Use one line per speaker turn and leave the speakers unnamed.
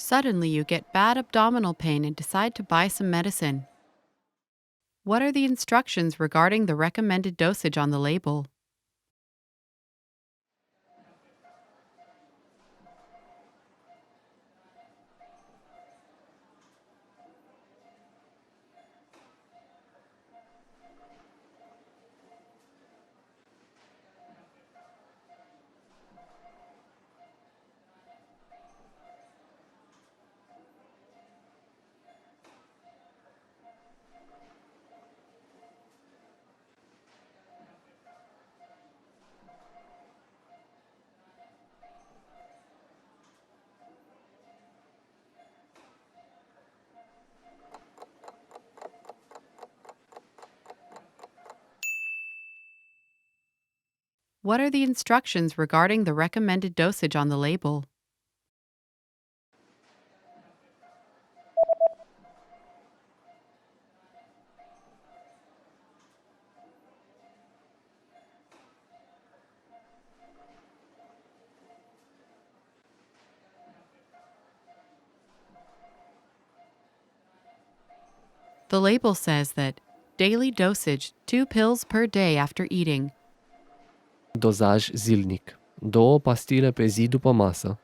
Suddenly, you get bad abdominal pain and decide to buy some medicine. What are the instructions regarding the recommended dosage on the label? What are the instructions regarding the recommended dosage on the label? The label says that daily dosage 2 pills per day after eating.
Dozaj zilnic. 2 pastile pe zi după masă.